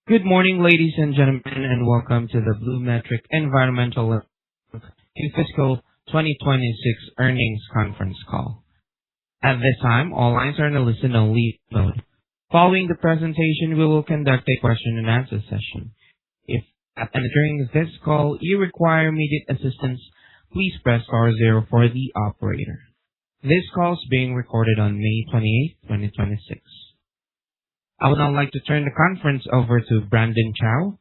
Good morning, ladies and gentlemen, and welcome to the BluMetric Environmental Fiscal 2026 Earnings Conference Call. At this time, all lines are in a listen-only mode. Following the presentation, we will conduct a question-and-answer session. If during this call you require immediate assistance, please press star 0 for the operator. This call is being recorded on May 28, 2026. I would now like to turn the conference over to Brandon Chow.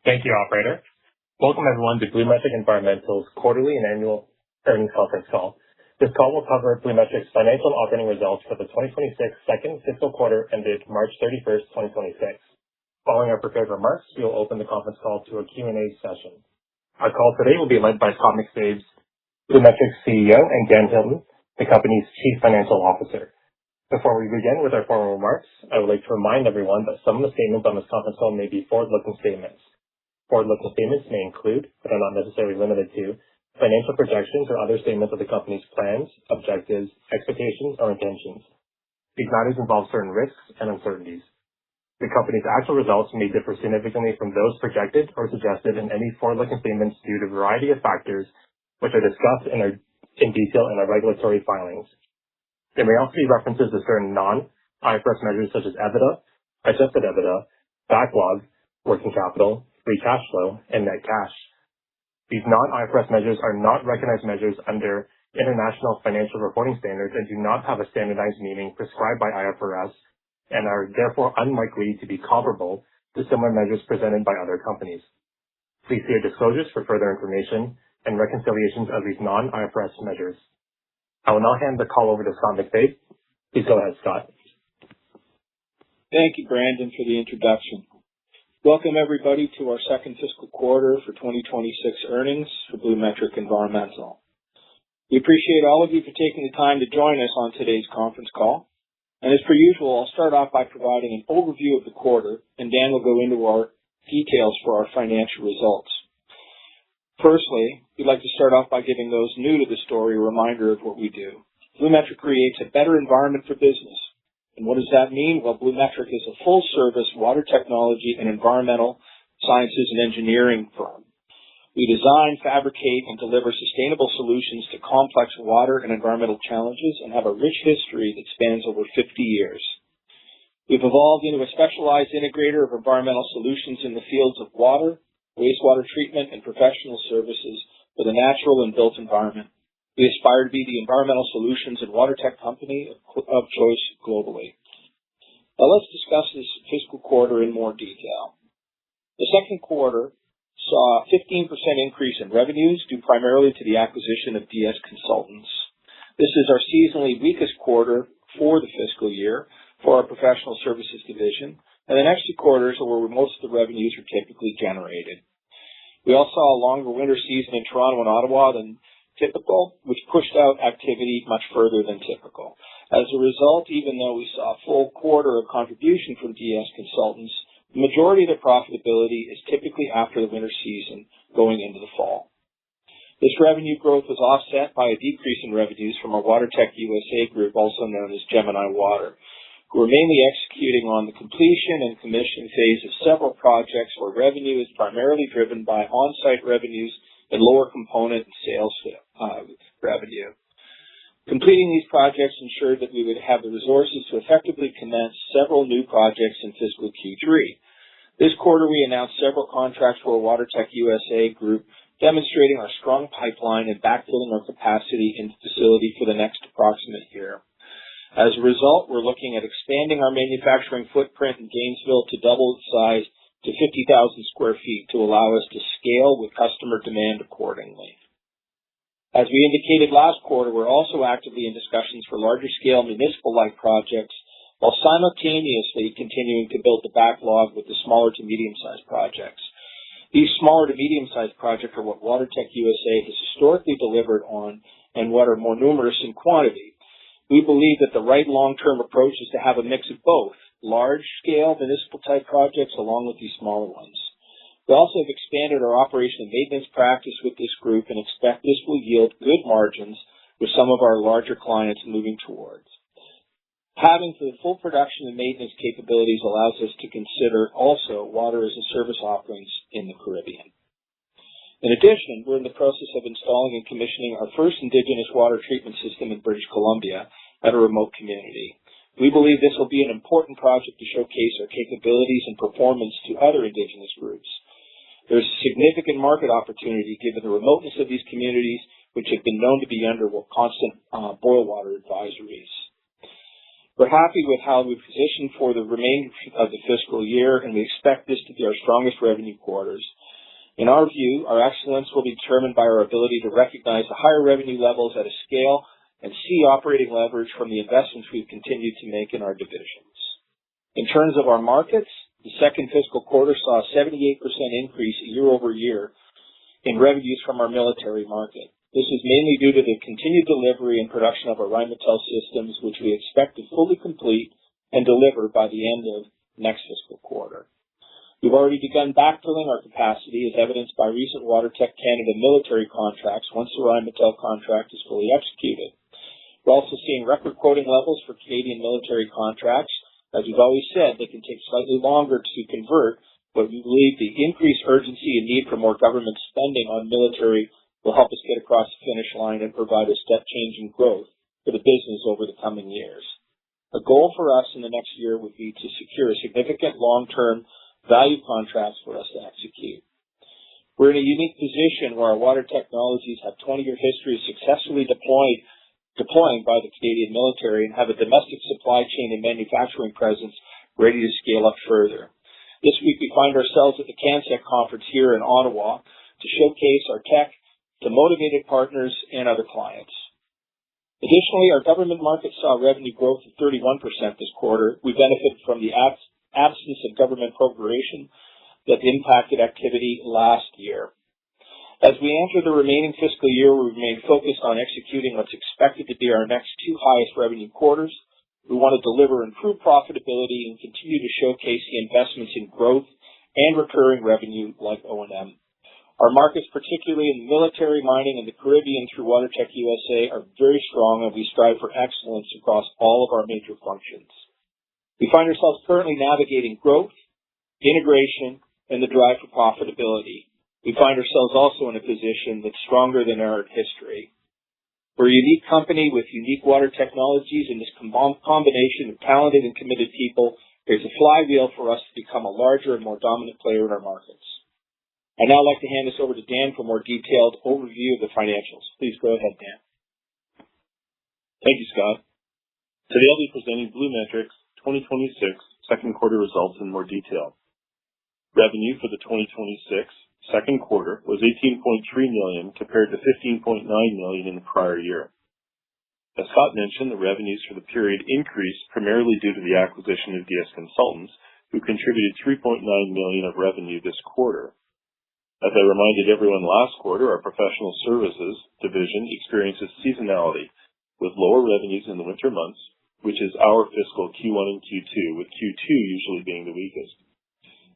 Thank you, operator. Welcome everyone to BluMetric Environmental's quarterly and annual earnings conference call. This call will cover BluMetric's financial and operating results for the 2026 second fiscal quarter ended March 31st, 2026. Following our prepared remarks, we will open the conference call to a Q&A session. Our call today will be led by Scott MacFabe, BluMetric's CEO, and Dan Hilton, the company's Chief Financial Officer. Before we begin with our formal remarks, I would like to remind everyone that some of the statements on this conference call may be forward-looking statements. Forward-looking statements may include, but are not necessarily limited to, financial projections or other statements of the company's plans, objectives, expectations, or intentions. These matters involve certain risks and uncertainties. The company's actual results may differ significantly from those projected or suggested in any forward-looking statements due to a variety of factors, which are discussed in detail in our regulatory filings. There may also be references to certain non-IFRS measures such as EBITDA, adjusted EBITDA, backlog, working capital, free cash flow, and net cash. These non-IFRS measures are not recognized measures under International Financial Reporting Standards and do not have a standardized meaning prescribed by IFRS and are therefore unlikely to be comparable to similar measures presented by other companies. Please see our disclosures for further information and reconciliations of these non-IFRS measures. I will now hand the call over to Scott MacFabe. Please go ahead, Scott. Thank you, Brandon, for the introduction. Welcome, everybody, to our second fiscal quarter for 2026 earnings for BluMetric Environmental. We appreciate all of you for taking the time to join us on today's conference call. And as per usual, I'll start off by providing an overview of the quarter, and Dan will go into our details for our financial results. Firstly, we'd like to start off by giving those new to the story a reminder of what we do. BluMetric creates a better environment for business. And what does that mean? Well, BluMetric is a full-service water technology and environmental sciences and engineering firm. We design, fabricate, and deliver sustainable solutions to complex water and environmental challenges and have a rich history that spans over 50 years. We've evolved into a specialized integrator of environmental solutions in the fields of water, wastewater treatment, and professional services for the natural and built environment. We aspire to be the environmental solutions and water tech company of choice globally. Now let's discuss this fiscal quarter in more detail. The second quarter saw a 15% increase in revenues due primarily to the acquisition of DS Consultants. This is our seasonally weakest quarter for the fiscal year for our professional services division, and the next two quarters are where most of the revenues are typically generated. We also saw a longer winter season in Toronto and Ottawa than typical, which pushed out activity much further than typical. As a result, even though we saw a full quarter of contribution from DS Consultants, the majority of their profitability is typically after the winter season going into the fall. This revenue growth was offset by a decrease in revenues from our WaterTech USA group, also known as Gemini Water, who are mainly executing on the completion and commission phase of several projects where revenue is primarily driven by on-site revenues and lower component and sales revenue. Completing these projects ensured that we would have the resources to effectively commence several new projects in fiscal Q3. This quarter, we announced several contracts for our WaterTech USA group, demonstrating our strong pipeline and backfilling our capacity in the facility for the next approximate year. As a result, we're looking at expanding our manufacturing footprint in Gainesville to double its size to 50,000 square feet to allow us to scale with customer demand accordingly. As we indicated last quarter, we're also actively in discussions for larger scale municipal-like projects while simultaneously continuing to build the backlog with the smaller to medium-sized projects. These smaller to medium-sized projects are what WaterTech USA has historically delivered on and what are more numerous in quantity. We believe that the right long-term approach is to have a mix of both large-scale municipal-type projects along with these smaller ones. We also have expanded our operation and maintenance practice with this group and expect this will yield good margins with some of our larger clients moving towards. Having the full production and maintenance capabilities allows us to consider also water as a service offerings in the Caribbean. In addition, we're in the process of installing and commissioning our first Indigenous water treatment system in British Columbia at a remote community. We believe this will be an important project to showcase our capabilities and performance to other Indigenous groups. There's a significant market opportunity given the remoteness of these communities, which have been known to be under constant boil water advisories. We're happy with how we've positioned for the remainder of the fiscal year, and we expect this to be our strongest revenue quarters. In our view, our excellence will be determined by our ability to recognize the higher revenue levels at a scale and see operating leverage from the investments we've continued to make in our divisions. In terms of our markets, the second fiscal quarter saw a 78% increase year over year in revenues from our military market. This is mainly due to the continued delivery and production of our Rheinmetall systems, which we expect to fully complete and deliver by the end of next fiscal quarter. We've already begun backfilling our capacity as evidenced by recent WaterTech Canada military contracts once the Rheinmetall contract is fully executed. We're also seeing record quoting levels for Canadian military contracts. As we've always said, they can take slightly longer to convert, but we believe the increased urgency and need for more government spending on military will help us get across the finish line and provide a step-changing growth for the business over the coming years. A goal for us in the next year would be to secure significant long-term value contracts for us to execute. We're in a unique position where our water technologies have 20-year history of successfully deploying by the Canadian military and have a domestic supply chain and manufacturing presence ready to scale up further. This week we find ourselves at the CANSEC conference here in Ottawa to showcase our tech to motivated partners and other clients. Additionally, our government market saw revenue growth of 31% this quarter. We benefited from the absence of government appropriation that impacted activity last year. As we enter the remaining fiscal year, we remain focused on executing what's expected to be our next two highest revenue quarters. We want to deliver improved profitability and continue to showcase the investments in growth and recurring revenue like O&M. Our markets, particularly in military, mining, and the Caribbean through WaterTech USA, are very strong, and we strive for excellence across all of our major functions. We find ourselves currently navigating growth, integration, and the drive for profitability. We find ourselves also in a position that's stronger than our history. We're a unique company with unique water technologies, and this combination of talented and committed people creates a flywheel for us to become a larger and more dominant player in our markets. I'd now like to hand this over to Dan for a more detailed overview of the financials. Please go ahead, Dan. Thank you, Scott. Today I'll be presenting BluMetric's 2026 second quarter results in more detail. Revenue for the 2026 second quarter was $18.3 million compared to $15.9 million in the prior year. As Scott mentioned, the revenues for the period increased primarily due to the acquisition of DS Consultants, who contributed $3.9 million of revenue this quarter. As I reminded everyone last quarter, our professional services division experiences seasonality with lower revenues in the winter months, which is our fiscal Q1 and Q2, with Q2 usually being the weakest.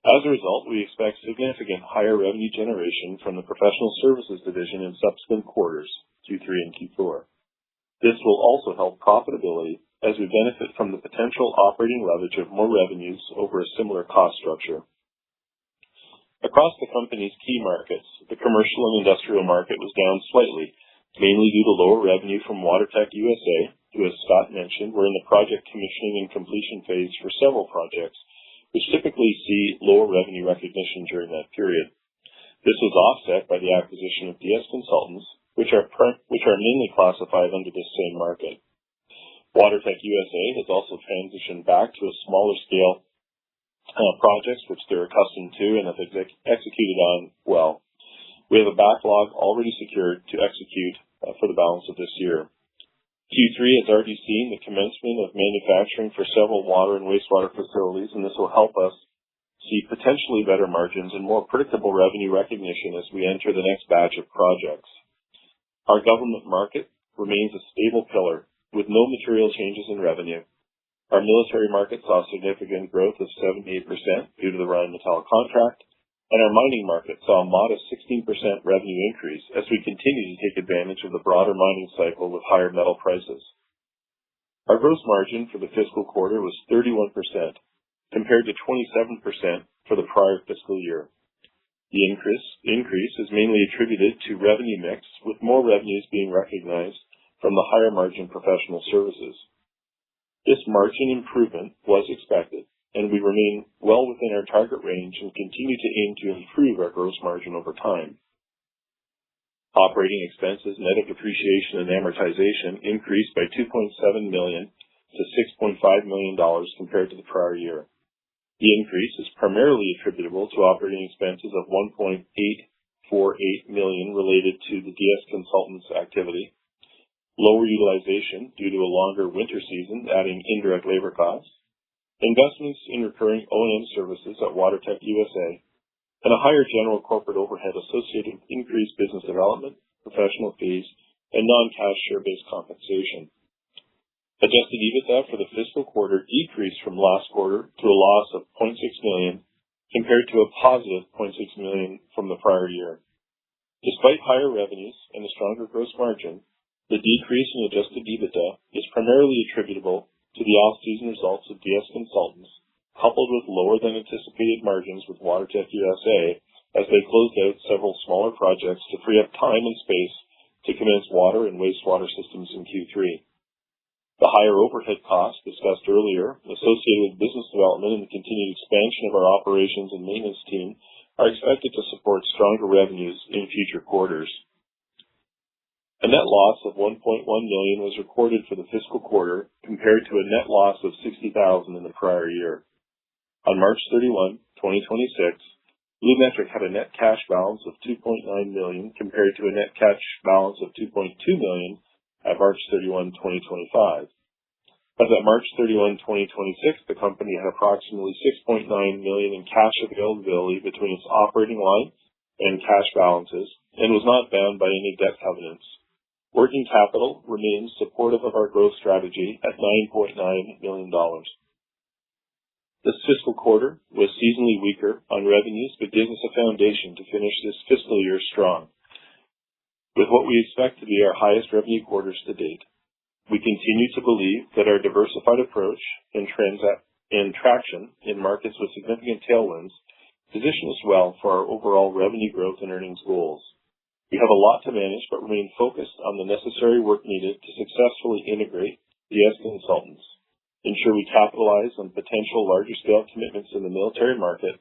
As a result, we expect significant higher revenue generation from the professional services division in subsequent quarters, Q3 and Q4. This will also help profitability as we benefit from the potential operating leverage of more revenues over a similar cost structure. Across the company's key markets, the commercial and industrial market was down slightly, mainly due to lower revenue from WaterTech USA, who, as Scott mentioned, were in the project commissioning and completion phase for several projects, which typically see lower revenue recognition during that period. This was offset by the acquisition of DS Consultants, which are mainly classified under this same market. WaterTech USA has also transitioned back to a smaller scale projects which they're accustomed to and have executed on well. We have a backlog already secured to execute for the balance of this year. Q3 has already seen the commencement of manufacturing for several water and wastewater facilities, and this will help us see potentially better margins and more predictable revenue recognition as we enter the next batch of projects. Our government market remains a stable pillar with no material changes in revenue. Our military market saw significant growth of 78% due to the Rheinmetall contract, and our mining market saw a modest 16% revenue increase as we continue to take advantage of the broader mining cycle with higher metal prices. Our gross margin for the fiscal quarter was 31%, compared to 27% for the prior fiscal year. The increase is mainly attributed to revenue mix, with more revenues being recognized from the higher margin professional services. This margin improvement was expected, and we remain well within our target range and continue to aim to improve our gross margin over time. Operating expenses net of depreciation and amortization increased by $2.7 million to $6.5 million compared to the prior year. The increase is primarily attributable to operating expenses of $1.848 million related to the DS Consultants activity, lower utilization due to a longer winter season adding indirect labor costs, investments in recurring O&M services at WaterTech USA, and a higher general corporate overhead associated with increased business development, professional fees, and non-cash share-based compensation. Adjusted EBITDA for the fiscal quarter decreased from last quarter to a loss of $0.6 million compared to a positive $0.6 million from the prior year. Despite higher revenues and a stronger gross margin, the decrease in adjusted EBITDA is primarily attributable to the off-season results of DS Consultants, coupled with lower than anticipated margins with WaterTech USA as they closed out several smaller projects to free up time and space to commence water and wastewater systems in Q3. The higher overhead costs discussed earlier, associated with business development and the continued expansion of our operations and maintenance team, are expected to support stronger revenues in future quarters. A net loss of $1.1 million was recorded for the fiscal quarter compared to a net loss of $60,000 in the prior year. On March 31, 2026, BluMetric had a net cash balance of $2.9 million compared to a net cash balance of $2.2 million at March 31, 2025. As at March 31, 2026, the company had approximately $6.9 million in cash availability between its operating line and cash balances and was not bound by any debt covenants. Working capital remains supportive of our growth strategy at $9.9 million. This fiscal quarter was seasonally weaker on revenues but gives us a foundation to finish this fiscal year strong. With what we expect to be our highest revenue quarters to date, we continue to believe that our diversified approach and traction in markets with significant tailwinds position us well for our overall revenue growth and earnings goals. We have a lot to manage but remain focused on the necessary work needed to successfully integrate DS Consultants, ensure we capitalize on potential larger scale commitments in the military market,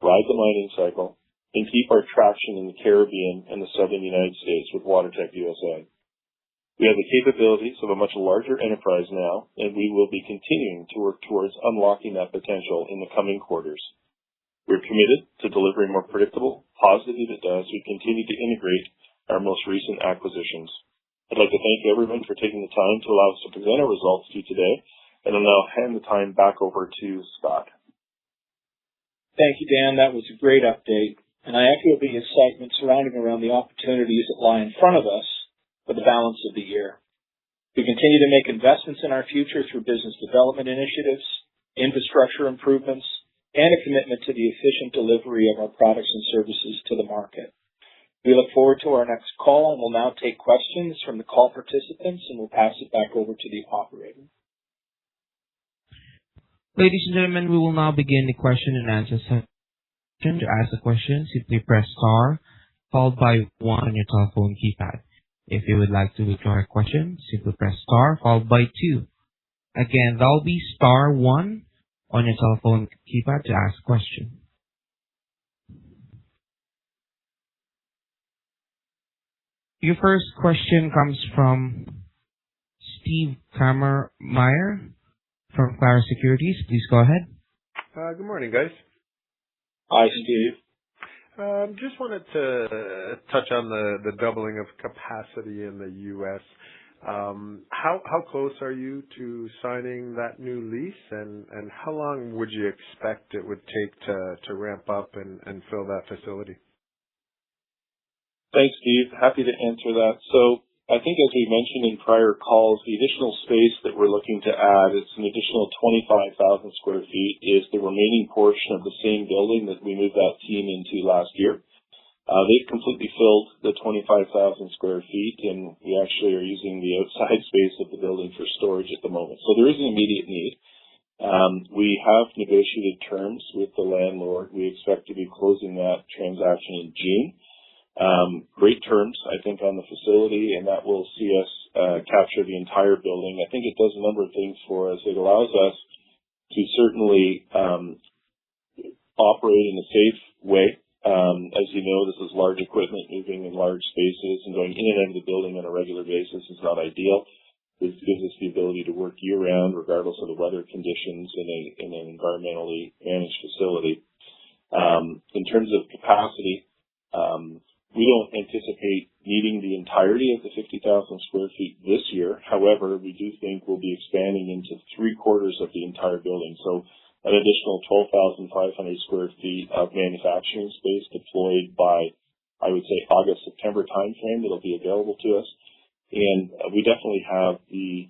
ride the mining cycle, and keep our traction in the Caribbean and the Southern United States with WaterTech USA. We have the capabilities of a much larger enterprise now, and we will be continuing to work towards unlocking that potential in the coming quarters. We're committed to delivering more predictable, positive EBITDA as we continue to integrate our most recent acquisitions. I'd like to thank everyone for taking the time to allow us to present our results to you today, and I'll now hand the time back over to Scott. Thank you, Dan. That was a great update. And I echo the excitement surrounding around the opportunities that lie in front of us for the balance of the year. We continue to make investments in our future through business development initiatives, infrastructure improvements, and a commitment to the efficient delivery of our products and services to the market. We look forward to our next call, and we'll now take questions from the call participants, and we'll pass it back over to the operator. Ladies and gentlemen, we will now begin the question and answer session. To ask a question, simply press star followed by 1 on your telephone keypad. If you would like to withdraw a question, simply press star followed by 2. Again, that will be star 1 on your telephone keypad to ask a question. Your first question comes from Steve Kammermeyer from Clara Securities. Please go ahead. Good morning, guys. Hi, Steve. Just wanted to touch on the doubling of capacity in the U.S. How close are you to signing that new lease, and how long would you expect it would take to ramp up and fill that facility? Thanks, Steve. Happy to answer that. So I think as we mentioned in prior calls, the additional space that we're looking to add, it's an additional 25,000 square feet, is the remaining portion of the same building that we moved that team into last year. They've completely filled the 25,000 square feet, and we actually are using the outside space of the building for storage at the moment. So there is an immediate need. We have negotiated terms with the landlord. We expect to be closing that transaction in June. Great terms, I think, on the facility, and that will see us capture the entire building. I think it does a number of things for us. It allows us to certainly operate in a safe way. As you know, this is large equipment moving in large spaces, and going in and out of the building on a regular basis is not ideal. This gives us the ability to work year-round, regardless of the weather conditions, in an environmentally managed facility. In terms of capacity, we don't anticipate needing the entirety of the 50,000 square feet this year. However, we do think we'll be expanding into 3/4 of the entire building. So an additional 12,500 square feet of manufacturing space deployed by, I would say, August, September timeframe that'll be available to us. And we definitely have the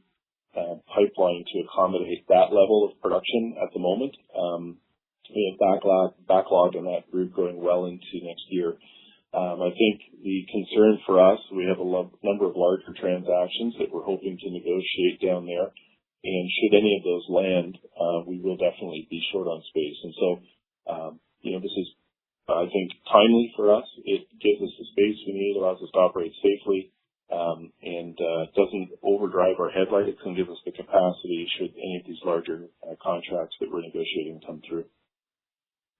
pipeline to accommodate that level of production at the moment. We have backlog in that group going well into next year. I think the concern for us, we have a number of larger transactions that we're hoping to negotiate down there. And should any of those land, we will definitely be short on space. And so, this is, I think, timely for us. It gives us the space we need, allows us to operate safely, and doesn't overdrive our headlights, and gives us the capacity should any of these larger contracts that we're negotiating come through.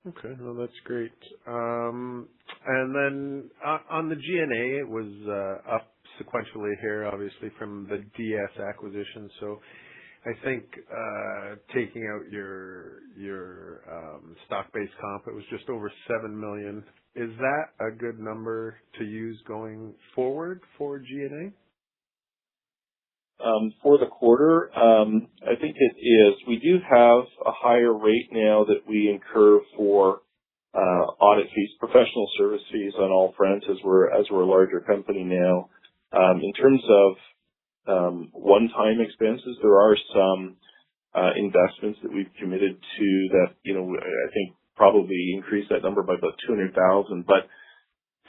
Okay, well, that's great. And then on the G&A, it was up sequentially here, obviously, from the DS acquisition. So I think taking out your stock-based comp, it was just over $7 million. Is that a good number to use going forward for G&A? For the quarter, I think it is. We do have a higher rate now that we incur for audit fees, professional service fees on all fronts as we're a larger company now. In terms of one-time expenses, there are some investments that we've committed to that, I think probably increase that number by about $200,000. But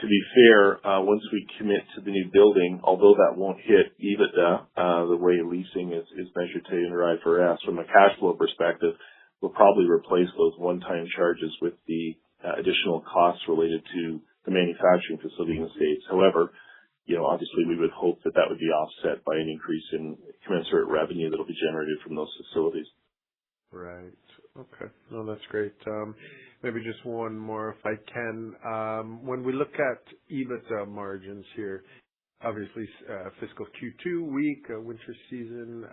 to be fair, once we commit to the new building, although that won't hit EBITDA, the way leasing is measured today under IFRS, from a cash flow perspective, we'll probably replace those one-time charges with the additional costs related to the manufacturing facility in the States. However, obviously we would hope that would be offset by an increase in commensurate revenue that will be generated from those facilities. Right. Okay. No, that's great. Maybe just one more if I can. When we look at EBITDA margins here, obviously fiscal Q2 weak, winter season,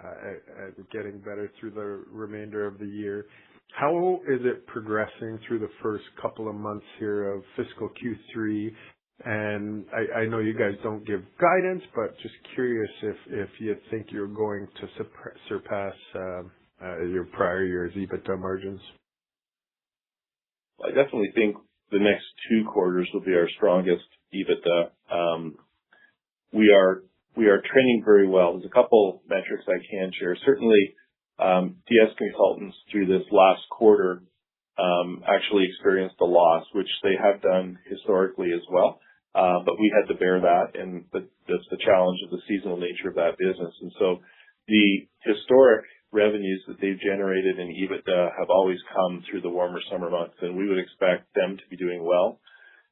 getting better through the remainder of the year. How is it progressing through the first couple of months here of fiscal Q3? And I know you guys don't give guidance, but just curious if you think you're going to surpass your prior year's EBITDA margins. I definitely think the next 2 quarters will be our strongest EBITDA. We are trending very well. There's a couple metrics I can share. Certainly, DS Consultants through this last quarter actually experienced a loss, which they have done historically as well. But we had to bear that, and that's the challenge of the seasonal nature of that business. And so the historic revenues that they've generated in EBITDA have always come through the warmer summer months, and we would expect them to be doing well.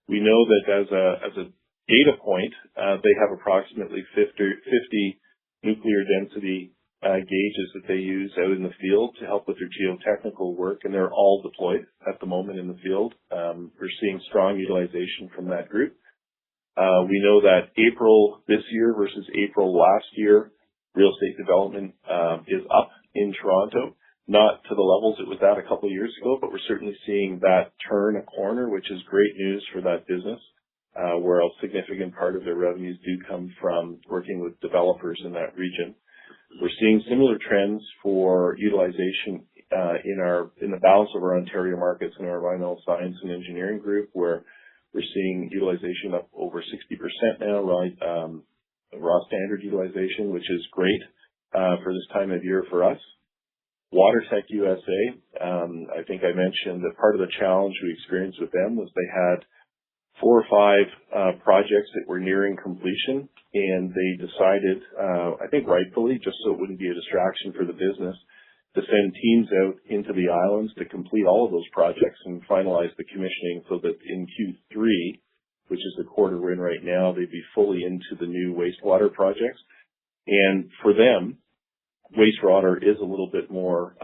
We know that as a data point, they have approximately 50 nuclear density gauges that they use out in the field to help with their geotechnical work, and they're all deployed at the moment in the field. We're seeing strong utilization from that group. We know that April this year versus April last year, real estate development is up in Toronto, not to the levels it was at a couple of years ago, but we're certainly seeing that turn a corner, which is great news for that business, where a significant part of their revenues do come from working with developers in that region. We're seeing similar trends for utilization in the balance of our Ontario markets in our environmental science and engineering group, where we're seeing utilization up over 60% now, right? Raw standard utilization, which is great for this time of year for us. WaterTech USA, I think I mentioned that part of the challenge we experienced with them was they had 4 or 5 projects that were nearing completion, and they decided, I think rightfully, just so it wouldn't be a distraction for the business, to send teams out into the islands to complete all of those projects and finalize the commissioning so that in Q3, which is the quarter we're in right now, they'd be fully into the new wastewater projects. And for them, wastewater is a little bit more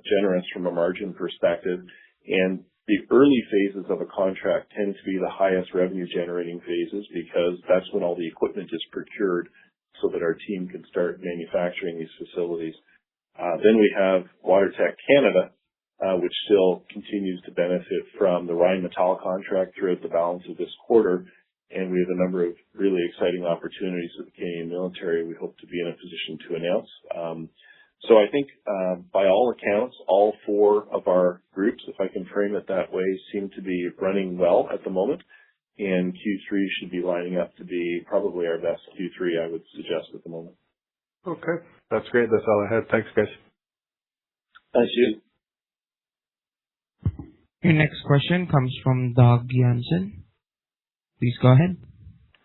generous from a margin perspective, and the early phases of a contract tend to be the highest revenue generating phases because that's when all the equipment is procured so that our team can start manufacturing these facilities. Then we have WaterTech Canada, which still continues to benefit from the Rheinmetall contract throughout the balance of this quarter. And we have a number of really exciting opportunities with the Canadian military we hope to be in a position to announce. So I think by all accounts, all 4 of our groups, if I can frame it that way, seem to be running well at the moment. And Q3 should be lining up to be probably our best Q3, I would suggest, at the moment. Okay. That's great. That's all I had. Thanks, guys. Thank you. Your next question comes from Doug Jansen. Please go ahead.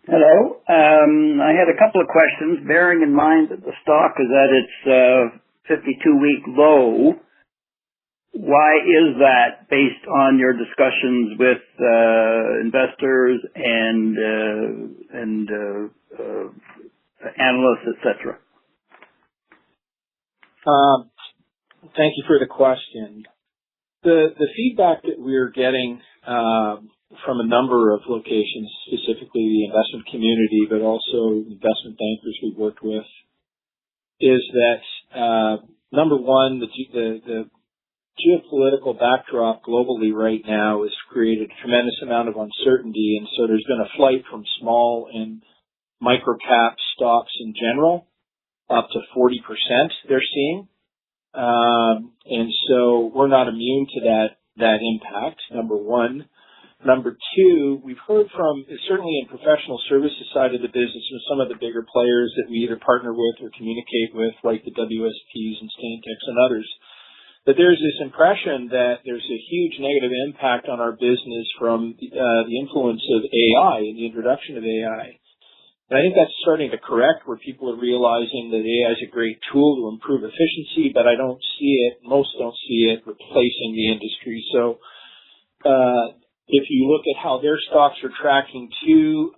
Hello. I had a couple of questions, bearing in mind that the stock is at its 52-week low. Why is that, based on your discussions with investors and analysts, etc.? Thank you for the question. The feedback that we're getting from a number of locations, specifically the investment community, but also investment bankers we've worked with, is that number one, the geopolitical backdrop globally right now has created a tremendous amount of uncertainty, and so there's been a flight from small and micro cap stocks in general up to 40% they're seeing. And so we're not immune to that impact, number one. Number two, we've heard from, certainly in professional services side of the business, from some of the bigger players that we either partner with or communicate with, like the WSPs and Stantec and others, that there's this impression that there's a huge negative impact on our business from the influence of AI and the introduction of AI. And I think that's starting to correct, where people are realizing that AI is a great tool to improve efficiency, but I don't see it, most don't see it replacing the industry. So if you look at how their stocks are tracking too,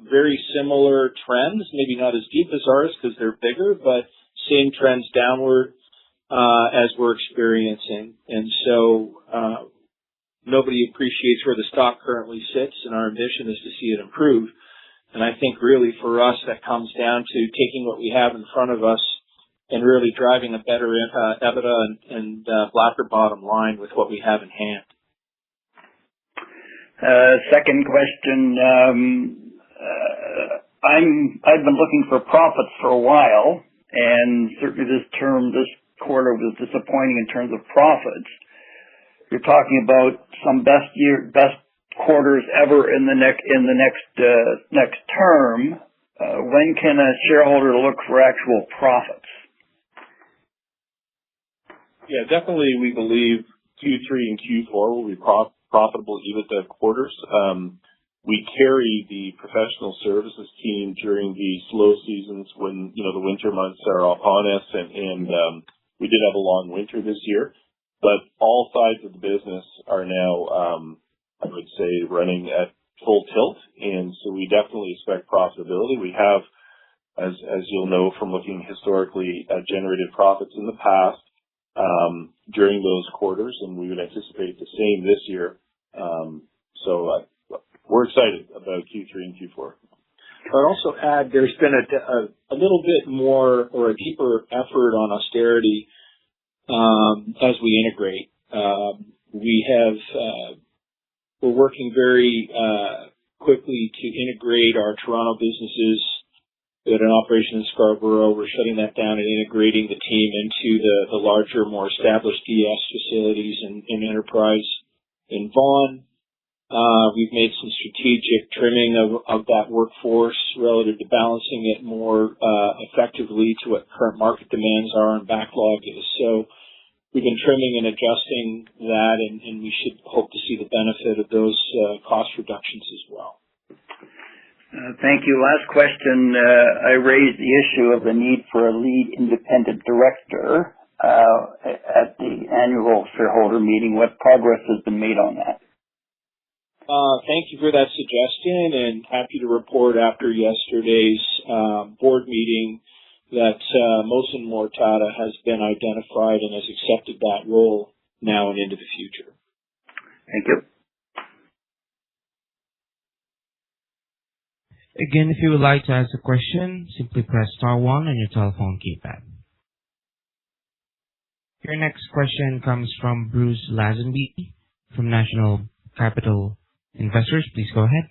very similar trends, maybe not as deep as ours because they're bigger, but same trends downward as we're experiencing. And so nobody appreciates where the stock currently sits, and our ambition is to see it improve. And I think really for us that comes down to taking what we have in front of us and really driving a better EBITDA and blacker bottom line with what we have in hand. Second question, I've been looking for profits for a while, and certainly this quarter was disappointing in terms of profits. You're talking about some best quarters ever in the next term. When can a shareholder look for actual profits? Yeah, definitely. We believe Q3 and Q4 will be profitable EBITDA quarters. We carry the professional services team during the slow seasons when, the winter months are upon us, and we did have a long winter this year, but all sides of the business are now, I would say, running at full tilt, and so we definitely expect profitability. We have, as you'll know from looking historically, generated profits in the past during those quarters, and we would anticipate the same this year. So we're excited about Q3 and Q4. I'd also add there's been a little bit more or a deeper effort on austerity as we integrate. We're working very quickly to integrate our Toronto businesses. We had an operation in Scarborough. We're shutting that down and integrating the team into the larger, more established DS facilities in Enterprise in Vaughan. We've made some strategic trimming of that workforce relative to balancing it more effectively to what current market demands are and backlog is. So we've been trimming and adjusting that, and we should hope to see the benefit of those cost reductions as well. Thank you. Last question. I raised the issue of the need for a lead independent director at the annual shareholder meeting. What progress has been made on that? Thank you for that suggestion, and happy to report after yesterday's board meeting that Mohsen Mortada has been identified and has accepted that role now and into the future. Thank you. Again, if you would like to ask a question, simply press star 1 on your telephone keypad. Your next question comes from Bruce Lazenby from National Capital Investors. Please go ahead.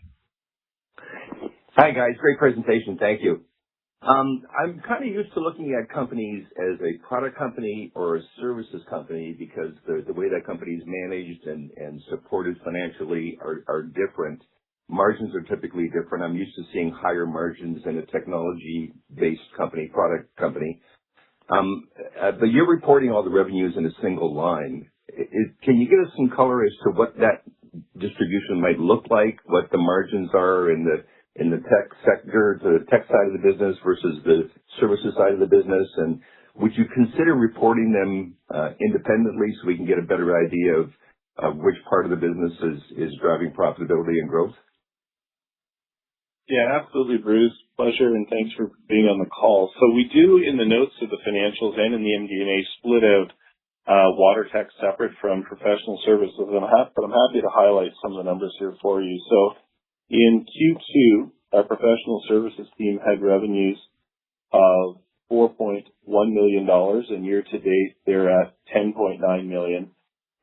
Hi, guys. Great presentation. Thank you. I'm kind of used to looking at companies as a product company or a services company because the way that company is managed and supported financially are different. Margins are typically different. I'm used to seeing higher margins in a technology-based company, product company. But you're reporting all the revenues in a single line. Can you give us some color as to what that distribution might look like, what the margins are in the tech sector, the tech side of the business versus the services side of the business? And would you consider reporting them independently so we can get a better idea of which part of the business is driving profitability and growth? Yeah, absolutely, Bruce. Pleasure, and thanks for being on the call. So we do, in the notes of the financials and in the MD&A, split out water tech separate from professional services, but I'm happy to highlight some of the numbers here for you. So in Q2, our professional services team had revenues of $4.1 million, and year-to-date they're at $10.9 million.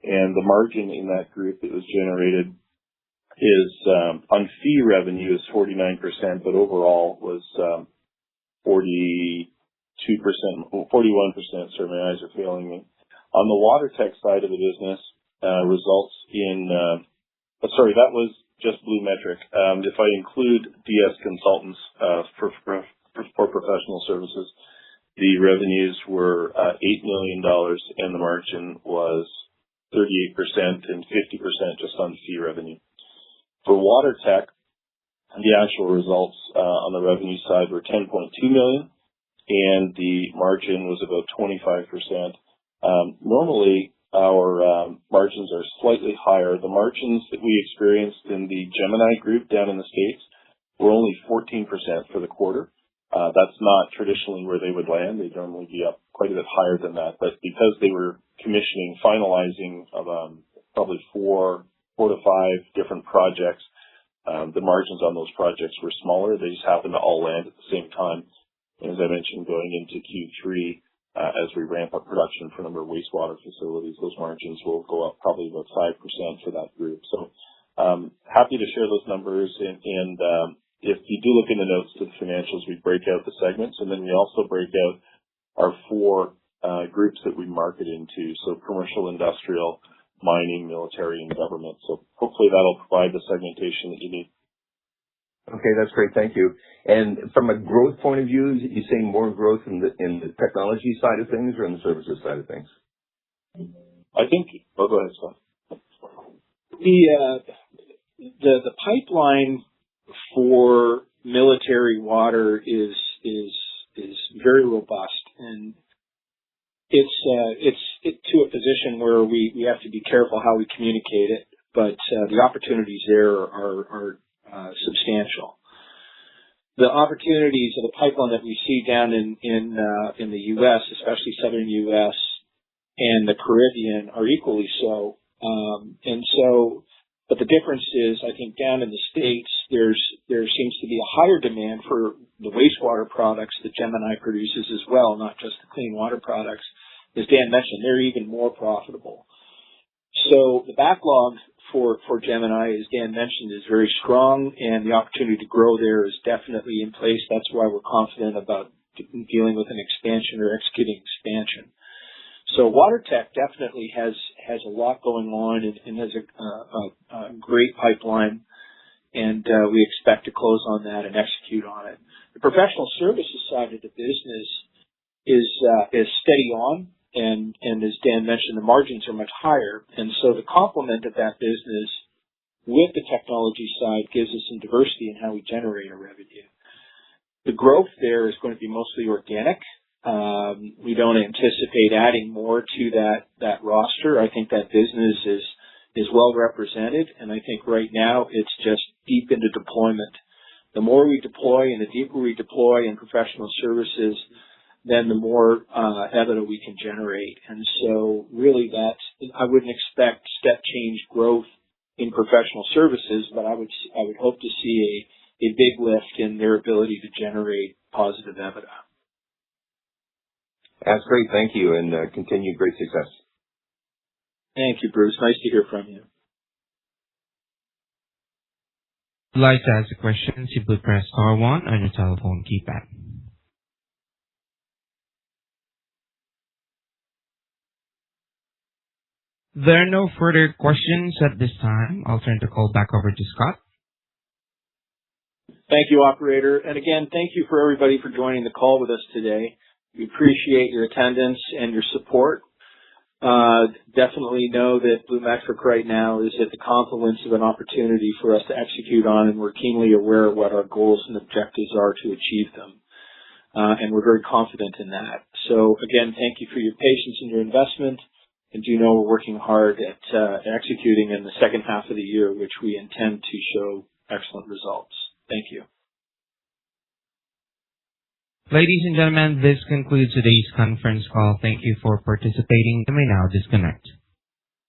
And the margin in that group that was generated is on fee revenue is 49%, but overall was 41%. Sorry, my eyes are failing me. On the water tech side of the business, results in that was just BluMetric. If I include DS Consultants for professional services, the revenues were $8 million, and the margin was 38% and 50% just on fee revenue. For water tech, the actual results on the revenue side were $10.2 million, and the margin was about 25%. Normally, our margins are slightly higher. The margins that we experienced in the Gemini group down in the States were only 14% for the quarter. That's not traditionally where they would land. They'd normally be up quite a bit higher than that. But because they were finalizing probably four to five different projects, the margins on those projects were smaller. They just happened to all land at the same time. And as I mentioned, going into Q3, as we ramp up production for a number of wastewater facilities, those margins will go up probably about 5% for that group. So happy to share those numbers. And if you do look in the notes to the financials, we break out the segments, and then we also break out our four groups that we market into. So commercial, industrial, mining, military, and government. So hopefully that'll provide the segmentation that you need. Okay, that's great. Thank you. And from a growth point of view, you saying more growth in the technology side of things or in the services side of things? I think. Oh, go ahead, Scott. The pipeline for military water is very robust, and it's to a position where we have to be careful how we communicate it, but the opportunities there are substantial. The opportunities of the pipeline that we see down in the U.S., especially southern U.S. and the Caribbean, are equally so. But the difference is, I think down in the States, there seems to be a higher demand for the wastewater products that Gemini produces as well, not just the clean water products. As Dan mentioned, they're even more profitable. So the backlog for Gemini, as Dan mentioned, is very strong, and the opportunity to grow there is definitely in place. That's why we're confident about dealing with an expansion or executing expansion. So water tech definitely has a lot going on and has a great pipeline, and we expect to close on that and execute on it. The professional services side of the business is steady on. and as Dan mentioned, the margins are much higher. And so the complement of that business with the technology side gives us some diversity in how we generate our revenue. The growth there is going to be mostly organic. We don't anticipate adding more to that roster. I think that business is well represented, and I think right now it's just deep into deployment. The more we deploy and the deeper we deploy in professional services, then the more EBITDA we can generate. And so really I wouldn't expect step change growth in professional services, but I would hope to see a big lift in their ability to generate positive EBITDA. That's great. Thank you, and continued great success. Thank you, Bruce. Nice to hear from you. If you'd like to ask a question, simply press star 1 on your telephone keypad. There are no further questions at this time. I'll turn the call back over to Scott. Thank you, operator. And again, thank you for everybody for joining the call with us today. We appreciate your attendance and your support. Definitely know that BluMetric right now is at the confluence of an opportunity for us to execute on, and we're keenly aware of what our goals and objectives are to achieve them. And we're very confident in that. So again, thank you for your patience and your investment. And do know we're working hard at executing in the second half of the year, which we intend to show excellent results. Thank you. Ladies and gentlemen, this concludes today's conference call. Thank you for participating. You may now disconnect.